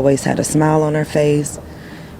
always had a smile on her face,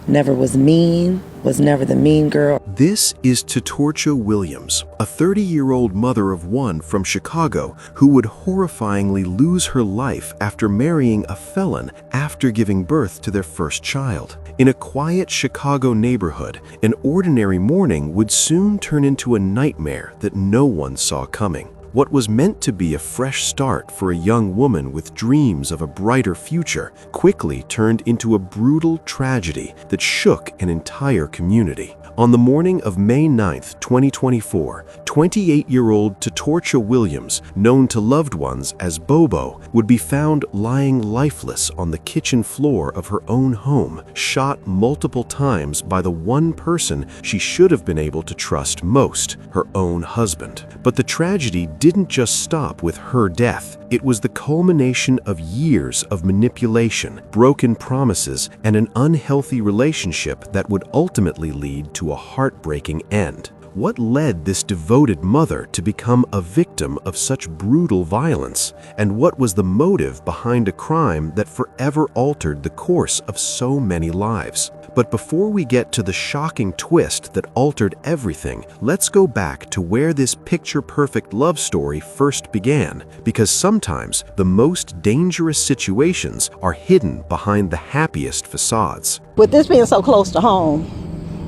never was mean, was never the mean girl. This is Totorrcho Williams, a 30-year-old mother of one from Chicago who would horrifyingly lose her life after marrying a felon after giving birth to their first child. In a quiet Chicago neighborhood, an ordinary morning would soon turn into a nightmare that no one saw coming. What was meant to be a fresh start for a young woman with dreams of a brighter future quickly turned into a brutal tragedy that shook an entire community. On the morning of May 9, 2024, 28-year-old Totorrcho Williams, known to loved ones as Bobo, would be found lying lifeless on the kitchen floor of her own home, shot multiple times by the one person she should have been able to trust most, her own husband. But the tragedy didn't just stop with her death. It was the culmination of years of manipulation, broken promises, and an unhealthy relationship that would ultimately lead to a heartbreaking end. What led this devoted mother to become a victim of such brutal violence? And what was the motive behind a crime that forever altered the course of so many lives? But before we get to the shocking twist that altered everything, let's go back to where this picture-perfect love story first began, because sometimes the most dangerous situations are hidden behind the happiest facades. With this being so close to home,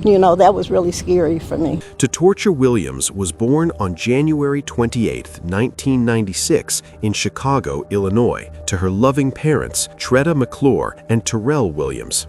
that was really scary for me. Totorrcho Williams was born on January 28, 1996 in Chicago, Illinois, to her loving parents, Tretta McClure and Terrell Williams.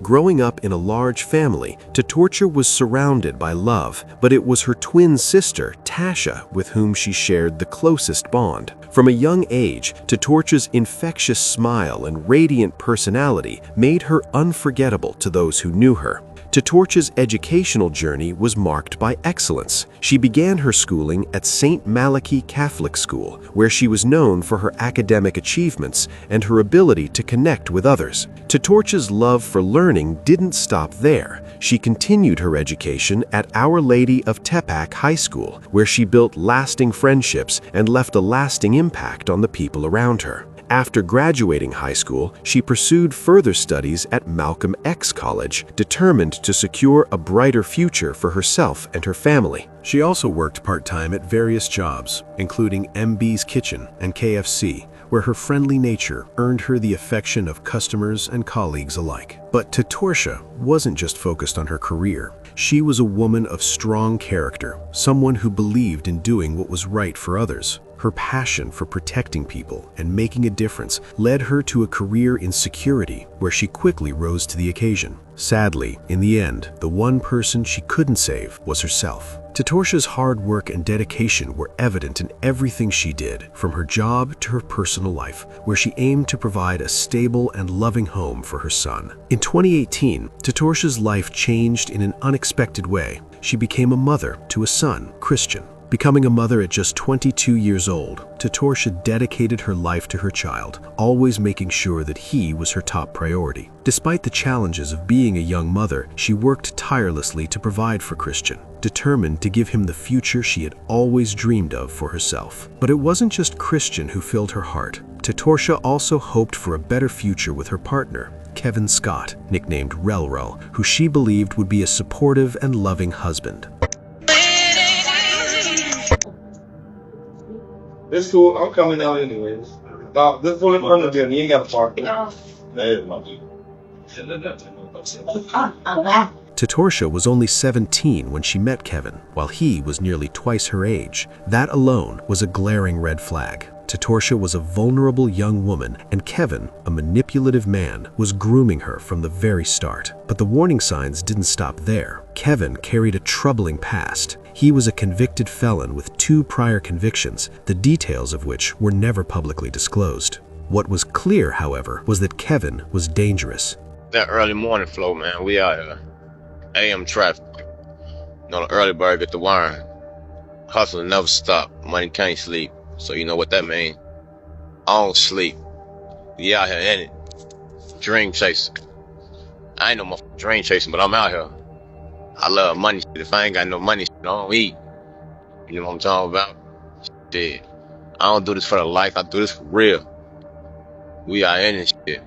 Growing up in a large family, Totorrcho was surrounded by love, but it was her twin sister, Tasha, with whom she shared the closest bond. From a young age, Totorrcho's infectious smile and radiant personality made her unforgettable to those who knew her. Totorrcho's educational journey was marked by excellence. She began her schooling at St. Malachy Catholic School, where she was known for her academic achievements and her ability to connect with others. Totorrcho's love for learning didn't stop there. She continued her education at Our Lady of Tepac High School, where she built lasting friendships and left a lasting impact on the people around her. After graduating high school, she pursued further studies at Malcolm X College, determined to secure a brighter future for herself and her family. She also worked part-time at various jobs, including MB's Kitchen and KFC, where her friendly nature earned her the affection of customers and colleagues alike. But Totorrcho wasn't just focused on her career. She was a woman of strong character, someone who believed in doing what was right for others. Her passion for protecting people and making a difference led her to a career in security, where she quickly rose to the occasion. Sadly, in the end, the one person she couldn't save was herself. Totorrcho's hard work and dedication were evident in everything she did, from her job to her personal life, where she aimed to provide a stable and loving home for her son. In 2018, Totorrcho's life changed in an unexpected way. She became a mother to a son, Christian. Becoming a mother at just 22 years old, Totorrcho dedicated her life to her child, always making sure that he was her top priority. Despite the challenges of being a young mother, she worked tirelessly to provide for Christian, determined to give him the future she had always dreamed of for herself. But it wasn't just Christian who filled her heart. Totorrcho also hoped for a better future with her partner, Kevin Scott, nicknamed Relrel, who she believed would be a supportive and loving husband. It's cool. I'm coming out anyways. No, this is in front of you. You ain't got to park. Totorrcho was only 17 when she met Kevin, while he was nearly twice her age. That alone was a glaring red flag. Totorrcho was a vulnerable young woman, and Kevin, a manipulative man, was grooming her from the very start. But the warning signs didn't stop there. Kevin carried a troubling past. He was a convicted felon with 2 prior convictions, the details of which were never publicly disclosed. What was clear, however, was that Kevin was dangerous. That early morning flow, man, we out here. AM traffic. The early bird get the wine. Hustling never stop. Money can't sleep. So you know what that means. I don't sleep. We out here in it. Dream chasing. I ain't no more dream chasing, but I'm out here. I love money. Shit. If I ain't got no money, shit, I don't eat. You know what I'm talking about? Shit. I don't do this for the life. I do this for real. We are in this shit.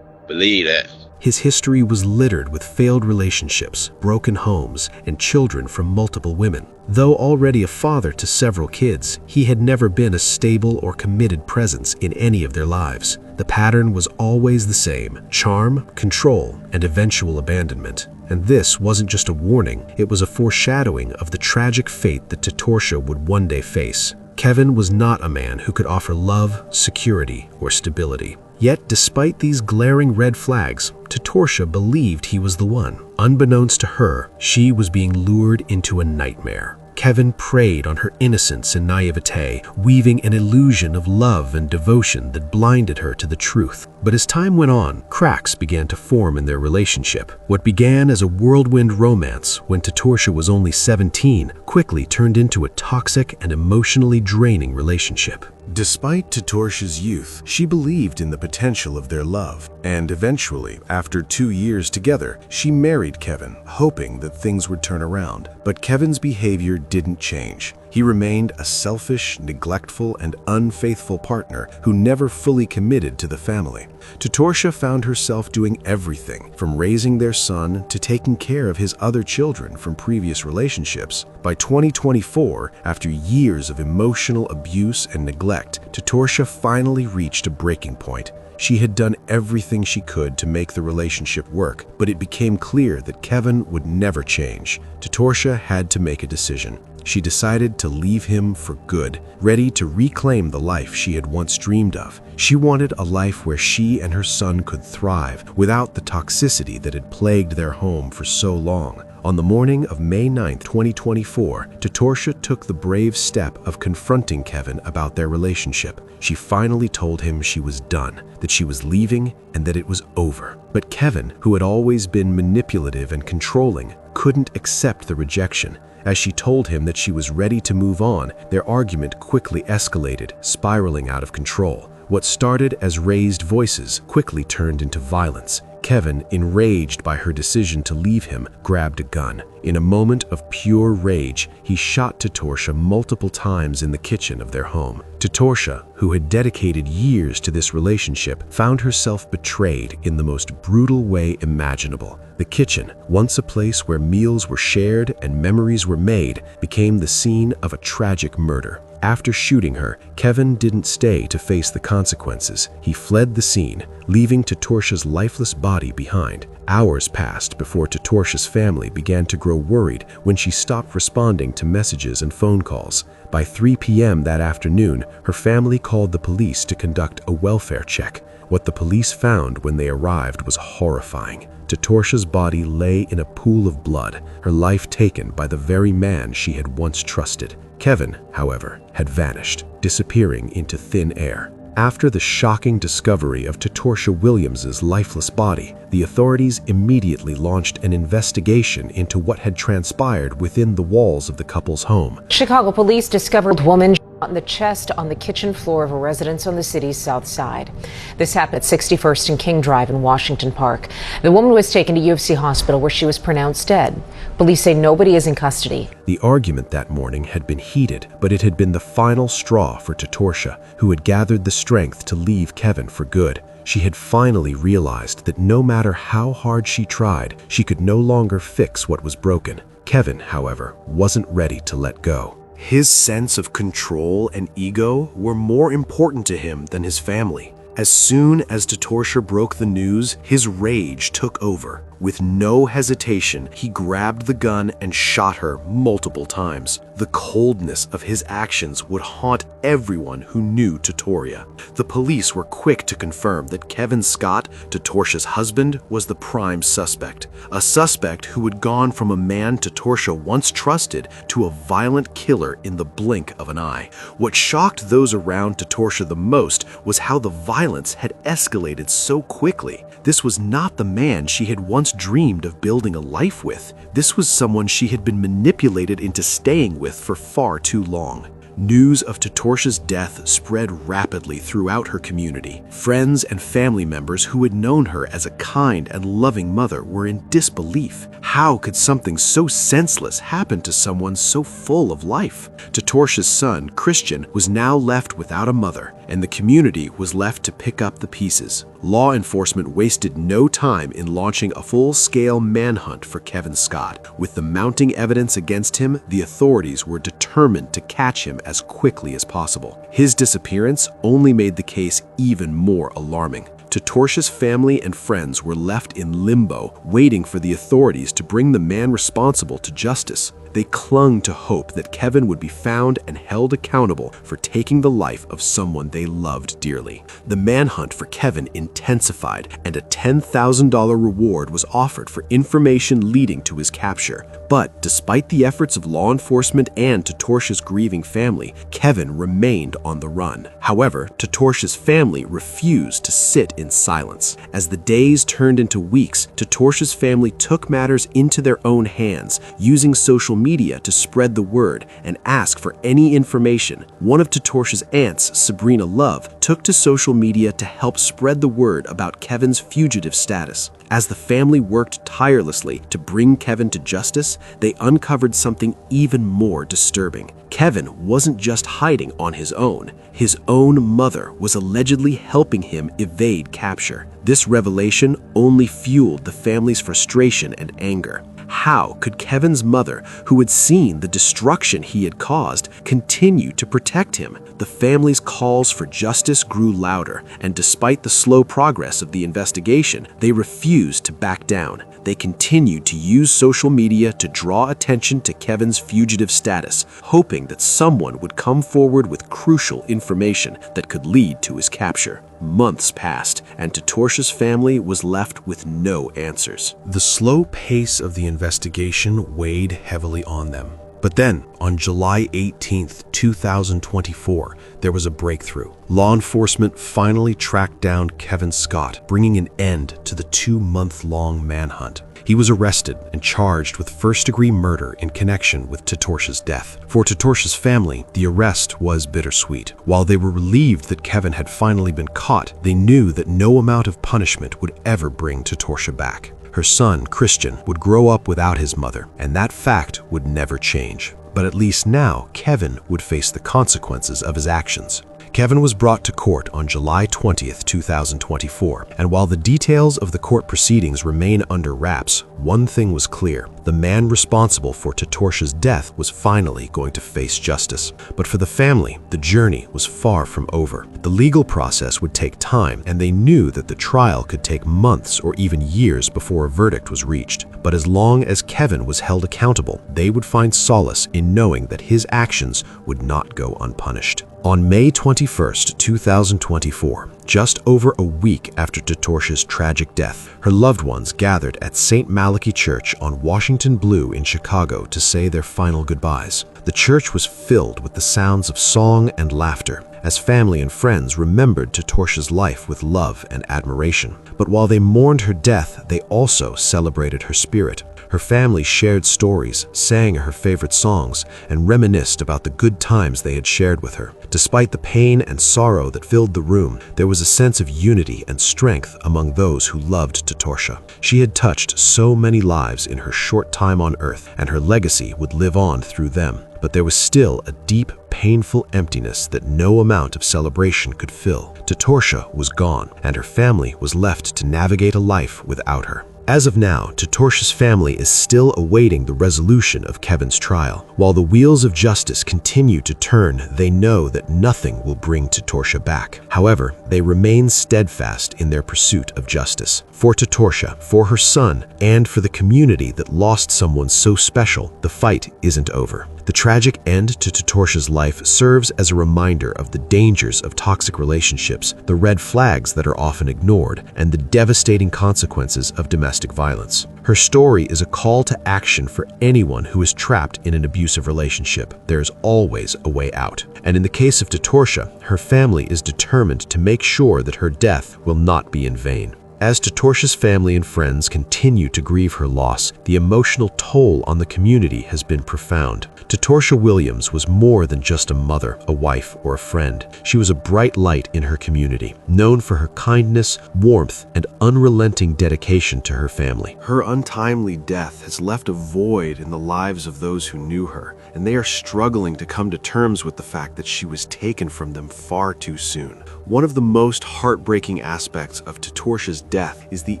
Believe that. His history was littered with failed relationships, broken homes, and children from multiple women. Though already a father to several kids, he had never been a stable or committed presence in any of their lives. The pattern was always the same: charm, control, and eventual abandonment. And this wasn't just a warning, it was a foreshadowing of the tragic fate that Totorrcho would one day face. Kevin was not a man who could offer love, security, or stability. Yet, despite these glaring red flags, Totorrcho believed he was the one. Unbeknownst to her, she was being lured into a nightmare. Kevin preyed on her innocence and naivete, weaving an illusion of love and devotion that blinded her to the truth. But as time went on, cracks began to form in their relationship. What began as a whirlwind romance when Totorrcho was only 17 quickly turned into a toxic and emotionally draining relationship. Despite Totorrcho's youth, she believed in the potential of their love, and eventually, after 2 years together, she married Kevin, hoping that things would turn around. But Kevin's behavior didn't change. He remained a selfish, neglectful, and unfaithful partner who never fully committed to the family. Totorrcho found herself doing everything, from raising their son to taking care of his other children from previous relationships. By 2024, after years of emotional abuse and neglect, Totorrcho finally reached a breaking point. She had done everything she could to make the relationship work, but it became clear that Kevin would never change. Totorrcho had to make a decision. She decided to leave him for good, ready to reclaim the life she had once dreamed of. She wanted a life where she and her son could thrive without the toxicity that had plagued their home for so long. On the morning of May 9, 2024, Totorrcho took the brave step of confronting Kevin about their relationship. She finally told him she was done, that she was leaving, and that it was over. But Kevin, who had always been manipulative and controlling, couldn't accept the rejection. As she told him that she was ready to move on, their argument quickly escalated, spiraling out of control. What started as raised voices quickly turned into violence. Kevin, enraged by her decision to leave him, grabbed a gun. In a moment of pure rage, he shot Totorrcho multiple times in the kitchen of their home. Totorrcho, who had dedicated years to this relationship, found herself betrayed in the most brutal way imaginable. The kitchen, once a place where meals were shared and memories were made, became the scene of a tragic murder. After shooting her, Kevin didn't stay to face the consequences. He fled the scene, leaving Totorrcho's lifeless body behind. Hours passed before Totorrcho's family began to grow worried when she stopped responding to messages and phone calls. By 3 p.m. that afternoon, her family called the police to conduct a welfare check. What the police found when they arrived was horrifying. Totorrcho's body lay in a pool of blood, her life taken by the very man she had once trusted. Kevin, however, had vanished, disappearing into thin air. After the shocking discovery of Totorrcho Williams's lifeless body, the authorities immediately launched an investigation into what had transpired within the walls of the couple's home. Chicago police discovered a woman shot in the chest on the kitchen floor of a residence on the city's south side. This happened at 61st and King Drive in Washington Park. The woman was taken to UFC Hospital where she was pronounced dead. Police say nobody is in custody. The argument that morning had been heated, but it had been the final straw for Totorrcho, who had gathered the strength to leave Kevin for good. She had finally realized that no matter how hard she tried, she could no longer fix what was broken. Kevin, however, wasn't ready to let go. His sense of control and ego were more important to him than his family. As soon as Totorrcho broke the news, his rage took over. With no hesitation, he grabbed the gun and shot her multiple times. The coldness of his actions would haunt everyone who knew Totorrcho. The police were quick to confirm that Kevin Scott, Totorrcho's husband, was the prime suspect. A suspect who had gone from a man Totorrcho once trusted to a violent killer in the blink of an eye. What shocked those around Totorrcho the most was how the violence had escalated so quickly. This was not the man she had once dreamed of building a life with. This was someone she had been manipulated into staying with for far too long. News of Totorrcho's death spread rapidly throughout her community. Friends and family members who had known her as a kind and loving mother were in disbelief. How could something so senseless happen to someone so full of life? Totorrcho's son, Christian, was now left without a mother, and the community was left to pick up the pieces. Law enforcement wasted no time in launching a full-scale manhunt for Kevin Scott. With the mounting evidence against him, the authorities were determined to catch him as quickly as possible. His disappearance only made the case even more alarming. Totorrcho's family and friends were left in limbo, waiting for the authorities to bring the man responsible to justice. They clung to hope that Kevin would be found and held accountable for taking the life of someone they loved dearly. The manhunt for Kevin intensified, and a $10,000 reward was offered for information leading to his capture. But despite the efforts of law enforcement and Totorrcho's grieving family, Kevin remained on the run. However, Totorrcho's family refused to sit in silence. As the days turned into weeks, Totorrcho's family took matters into their own hands, using social media to spread the word and ask for any information. One of Totorrcho's aunts, Sabrina Love, took to social media to help spread the word about Kevin's fugitive status. As the family worked tirelessly to bring Kevin to justice, they uncovered something even more disturbing. Kevin wasn't just hiding on his own. His own mother was allegedly helping him evade capture. This revelation only fueled the family's frustration and anger. How could Kevin's mother, who had seen the destruction he had caused, continue to protect him? The family's calls for justice grew louder, and despite the slow progress of the investigation, they refused to back down. They continued to use social media to draw attention to Kevin's fugitive status, hoping that someone would come forward with crucial information that could lead to his capture. Months passed, and Totorrcho's family was left with no answers. The slow pace of the investigation weighed heavily on them. But then, on July 18, 2024, there was a breakthrough. Law enforcement finally tracked down Kevin Scott, bringing an end to the 2-month-long manhunt. He was arrested and charged with first-degree murder in connection with Totorrcho's death. For Totorrcho's family, the arrest was bittersweet. While they were relieved that Kevin had finally been caught, they knew that no amount of punishment would ever bring Totorrcho back. Her son, Christian, would grow up without his mother, and that fact would never change. But at least now, Kevin would face the consequences of his actions. Kevin was brought to court on July 20, 2024, and while the details of the court proceedings remain under wraps, one thing was clear: the man responsible for Totorrcho's death was finally going to face justice. But for the family, the journey was far from over. The legal process would take time, and they knew that the trial could take months or even years before a verdict was reached. But as long as Kevin was held accountable, they would find solace in knowing that his actions would not go unpunished. On May 21, 2024, just over a week after Totorrcho's tragic death, her loved ones gathered at St. Malachy Church on Washington Blue in Chicago to say their final goodbyes. The church was filled with the sounds of song and laughter, as family and friends remembered Totorrcho's life with love and admiration. But while they mourned her death, they also celebrated her spirit. Her family shared stories, sang her favorite songs, and reminisced about the good times they had shared with her. Despite the pain and sorrow that filled the room, there was a sense of unity and strength among those who loved Totorrcho. She had touched so many lives in her short time on Earth, and her legacy would live on through them. But there was still a deep, painful emptiness that no amount of celebration could fill. Totorrcho was gone, and her family was left to navigate a life without her. As of now, Totorrcho's family is still awaiting the resolution of Kevin's trial. While the wheels of justice continue to turn, they know that nothing will bring Totorrcho back. However, they remain steadfast in their pursuit of justice. For Totorrcho, for her son, and for the community that lost someone so special, the fight isn't over. The tragic end to Totorrcho's life serves as a reminder of the dangers of toxic relationships, the red flags that are often ignored, and the devastating consequences of domestic violence. Her story is a call to action for anyone who is trapped in an abusive relationship. There is always a way out. And in the case of Totorrcho, her family is determined to make sure that her death will not be in vain. As Totorrcho's family and friends continue to grieve her loss, the emotional toll on the community has been profound. Totorrcho Williams was more than just a mother, a wife, or a friend. She was a bright light in her community, known for her kindness, warmth, and unrelenting dedication to her family. Her untimely death has left a void in the lives of those who knew her, and they are struggling to come to terms with the fact that she was taken from them far too soon. One of the most heartbreaking aspects of Totorrcho's death is the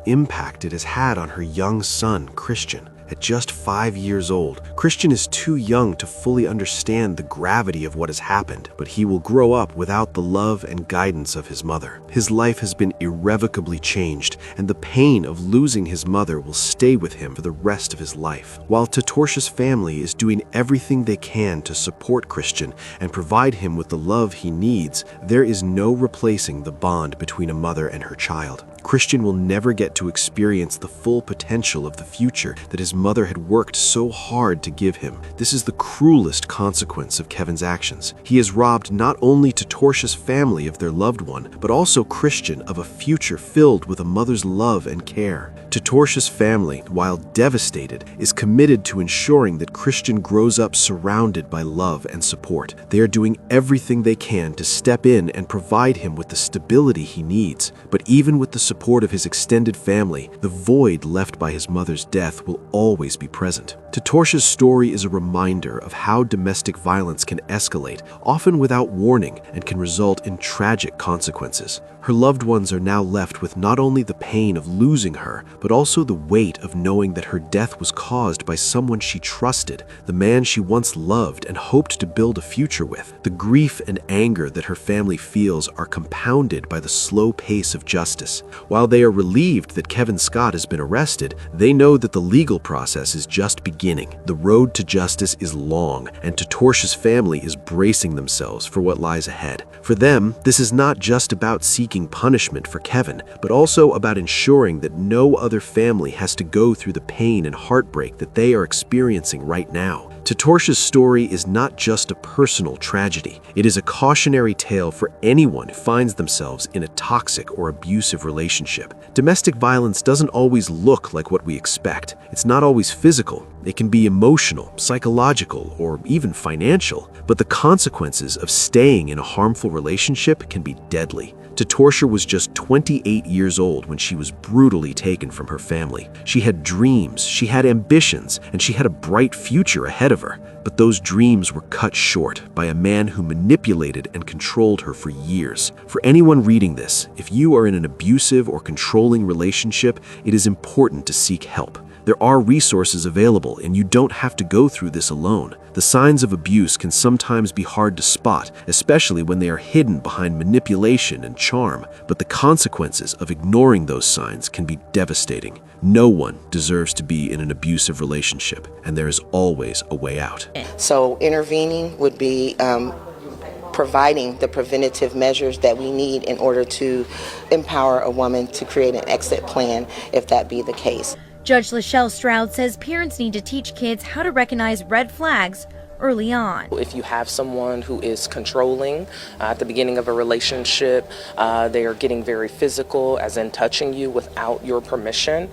impact it has had on her young son, Christian. At just 5 years old, Christian is too young to fully understand the gravity of what has happened, but he will grow up without the love and guidance of his mother. His life has been irrevocably changed, and the pain of losing his mother will stay with him for the rest of his life. While Totorrcho's family is doing everything they can to support Christian and provide him with the love he needs, there is no replacing the bond between a mother and her child. Christian will never get to experience the full potential of the future that his mother had worked so hard to give him. This is the cruelest consequence of Kevin's actions. He has robbed not only Totorrcho's family of their loved one, but also Christian of a future filled with a mother's love and care. Totorrcho's family, while devastated, is committed to ensuring that Christian grows up surrounded by love and support. They are doing everything they can to step in and provide him with the stability he needs. But even with the support of his extended family, the void left by his mother's death will always be present. Totorrcho's story is a reminder of how domestic violence can escalate, often without warning, and can result in tragic consequences. Her loved ones are now left with not only the pain of losing her, but also the weight of knowing that her death was caused by someone she trusted, the man she once loved and hoped to build a future with. The grief and anger that her family feels are compounded by the slow pace of justice. While they are relieved that Kevin Scott has been arrested, they know that the legal process is just beginning. The road to justice is long, and Totorrcho's family is bracing themselves for what lies ahead. For them, this is not just about seeking punishment for Kevin, but also about ensuring that no other family has to go through the pain and heartbreak that they are experiencing right now. Totorrcho's story is not just a personal tragedy. It is a cautionary tale for anyone who finds themselves in a toxic or abusive relationship. Domestic violence doesn't always look like what we expect. It's not always physical. It can be emotional, psychological, or even financial. But the consequences of staying in a harmful relationship can be deadly. Totorrcho was just 28 years old when she was brutally taken from her family. She had dreams, she had ambitions, and she had a bright future ahead of her. But those dreams were cut short by a man who manipulated and controlled her for years. For anyone reading this, if you are in an abusive or controlling relationship, it is important to seek help. There are resources available, and you don't have to go through this alone. The signs of abuse can sometimes be hard to spot, especially when they are hidden behind manipulation and charm, but the consequences of ignoring those signs can be devastating. No one deserves to be in an abusive relationship, and there is always a way out. So intervening would be providing the preventative measures that we need in order to empower a woman to create an exit plan if that be the case. Judge Lachelle Stroud says parents need to teach kids how to recognize red flags early on. If you have someone who is controlling at the beginning of a relationship, they are getting very physical, as in touching you without your permission.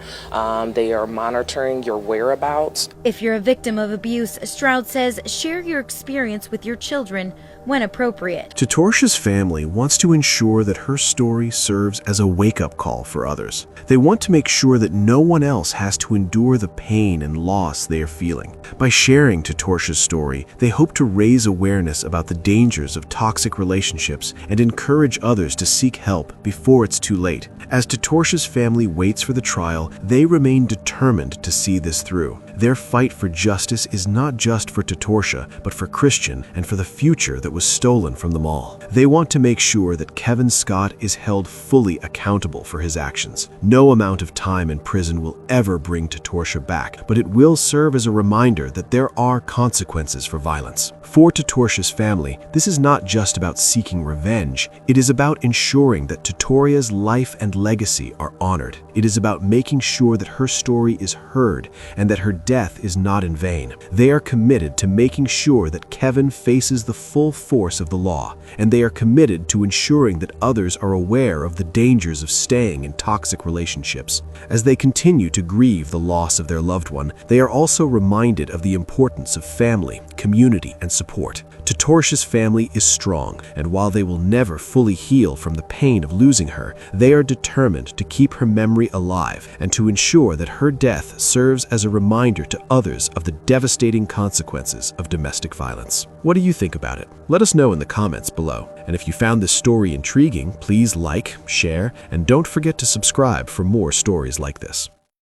They are monitoring your whereabouts. If you're a victim of abuse, Stroud says share your experience with your children when appropriate. Totorrcho's family wants to ensure that her story serves as a wake-up call for others. They want to make sure that no one else has to endure the pain and loss they are feeling. By sharing Totorrcho's story, they hope to raise awareness about the dangers of toxic relationships and encourage others to seek help before it's too late. As Totorrcho's family waits for the trial, they remain determined to see this through. Their fight for justice is not just for Totorrcho, but for Christian and for the future that was stolen from them all. They want to make sure that Kevin Scott is held fully accountable for his actions. No amount of time in prison will ever bring Totorrcho back, but it will serve as a reminder that there are consequences for violence. For Totorrcho's family, this is not just about seeking revenge. It is about ensuring that Totorrcho's life and legacy are honored. It is about making sure that her story is heard and that her death is not in vain. They are committed to making sure that Kevin faces the full force of the law, and they are committed to ensuring that others are aware of the dangers of staying in toxic relationships. As they continue to grieve the loss of their loved one, they are also reminded of the importance of family, community, and support. Totorrcho's family is strong, and while they will never fully heal from the pain of losing her, they are determined to keep her memory alive and to ensure that her death serves as a reminder to others of the devastating consequences of domestic violence. What do you think about it? Let us know in the comments below. And if you found this story intriguing, please like, share, and don't forget to subscribe for more stories like this.